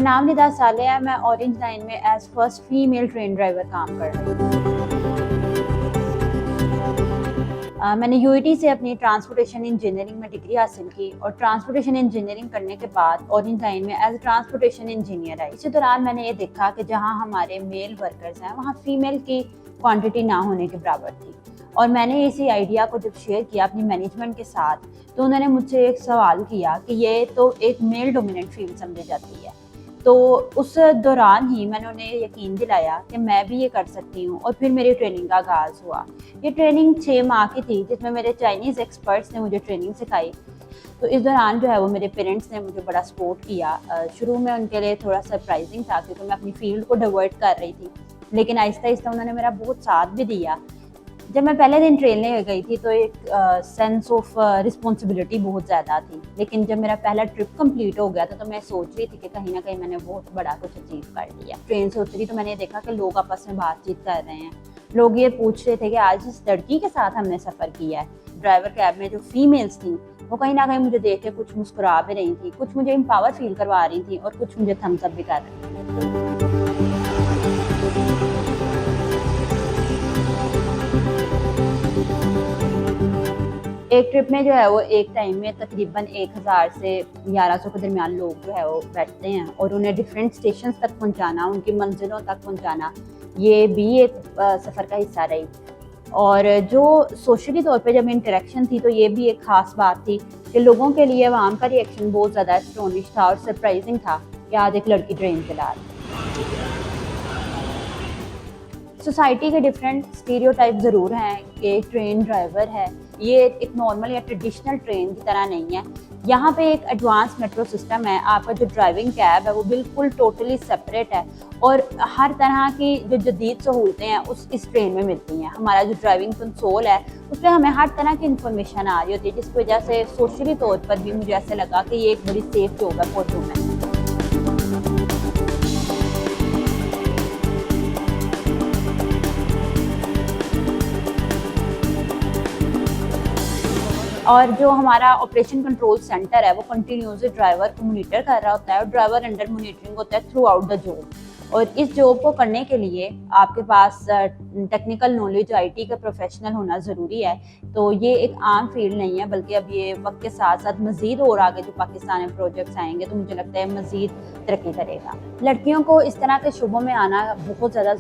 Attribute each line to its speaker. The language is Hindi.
Speaker 1: नाम निदा साले है। मैं ऑरेंज लाइन में as first female train driver काम कर रही हूँ। मैंने यूईटी से अपनी ट्रांसपोर्टेशन इंजीनियरिंग में डिग्री हासिल की और ट्रांसपोर्टेशन इंजीनियरिंग करने के बाद ऑरेंज लाइन में एज ट्रांसपोर्टेशन इंजीनियर आई। इसी दौरान मैंने ये देखा कि जहाँ हमारे मेल वर्कर्स हैं वहाँ फीमेल की क्वांटिटी ना होने के बराबर थी। और मैंने इसी आइडिया को जब शेयर किया अपनी मैनेजमेंट के साथ, तो उन्होंने मुझसे एक सवाल किया कि ये तो एक मेल डोमिनेंट फील्ड समझी जाती है। तो उस दौरान ही मैंने उन्हें यकीन दिलाया कि मैं भी ये कर सकती हूँ और फिर मेरी ट्रेनिंग का आगाज़ हुआ। ये ट्रेनिंग 6 माह की थी, जिसमें मेरे चाइनीज़ एक्सपर्ट्स ने मुझे ट्रेनिंग सिखाई। तो इस दौरान जो है वो मेरे पेरेंट्स ने मुझे बड़ा सपोर्ट किया। शुरू में उनके लिए थोड़ा सरप्राइजिंग था क्योंकि मैं अपनी फील्ड को डाइवर्ट कर रही थी, लेकिन आहिस्ता आहिस्ता उन्होंने मेरा बहुत साथ भी दिया। जब मैं पहले दिन ट्रेन ले गई थी तो एक सेंस ऑफ रिस्पॉन्सिबिलिटी बहुत ज़्यादा थी, लेकिन जब मेरा पहला ट्रिप कंप्लीट हो गया था तो मैं सोच रही थी कि कहीं ना कहीं मैंने बहुत बड़ा कुछ अचीव कर लिया। ट्रेन से उतरी तो मैंने देखा कि लोग आपस में बातचीत कर रहे हैं। लोग ये पूछ रहे थे कि आज इस लड़की के साथ हमने सफ़र किया है। ड्राइवर कैब में जो फीमेल्स थी वो कहीं ना कहीं मुझे देख के कुछ मुस्कुरा भी रही थी, कुछ मुझे एम्पावर फील करवा रही थी और कुछ मुझे थम्स अप भी कर रही थी। एक ट्रिप में जो है वो एक टाइम में तकरीबन 1000 से 1100 के दरमियान लोग जो है वो बैठते हैं और उन्हें डिफरेंट स्टेशन तक पहुंचाना, उनकी मंजिलों तक पहुंचाना, ये भी एक सफ़र का हिस्सा रही। और जो सोशली तौर पे जब इंटरेक्शन थी तो ये भी एक ख़ास बात थी कि लोगों के लिए आवाम का रिएक्शन बहुत ज़्यादा एस्टोनिश था और सरप्राइजिंग था कि आज एक लड़की ट्रेन चला रही। सोसाइटी के डिफरेंट स्टीरियोटाइप ज़रूर हैं कि ट्रेन ड्राइवर है ये एक नॉर्मल या ट्रेडिशनल ट्रेन की तरह नहीं है। यहाँ पे एक एडवांस मेट्रो सिस्टम है। आपका जो ड्राइविंग कैब है वो बिल्कुल टोटली सेपरेट है और हर तरह की जो जदीद सहूलतें हैं इस ट्रेन में मिलती हैं। हमारा जो ड्राइविंग कंसोल है उसमें हमें हर तरह की इन्फॉर्मेशन आ रही होती है, जिसकी वजह से सोशली तौर पर भी मुझे ऐसे लगा कि ये एक बड़ी सेफ जॉब है फॉर वुमेन। और जो हमारा ऑपरेशन कंट्रोल सेंटर है वो कंटिन्यूसली ड्राइवर को मॉनिटर कर रहा होता है और ड्राइवर अंडर मॉनिटरिंग होता है थ्रू आउट द जॉब। और इस जॉब को करने के लिए आपके पास टेक्निकल नॉलेज, आईटी का प्रोफेशनल होना ज़रूरी है। तो ये एक आम फील्ड नहीं है, बल्कि अब ये वक्त के साथ साथ मज़ीद और आगे जो पाकिस्तान में प्रोजेक्ट्स आएंगे तो मुझे लगता है मज़ीद तरक्की करेगा। लड़कियों को इस तरह के शुबों में आना बहुत ज़्यादा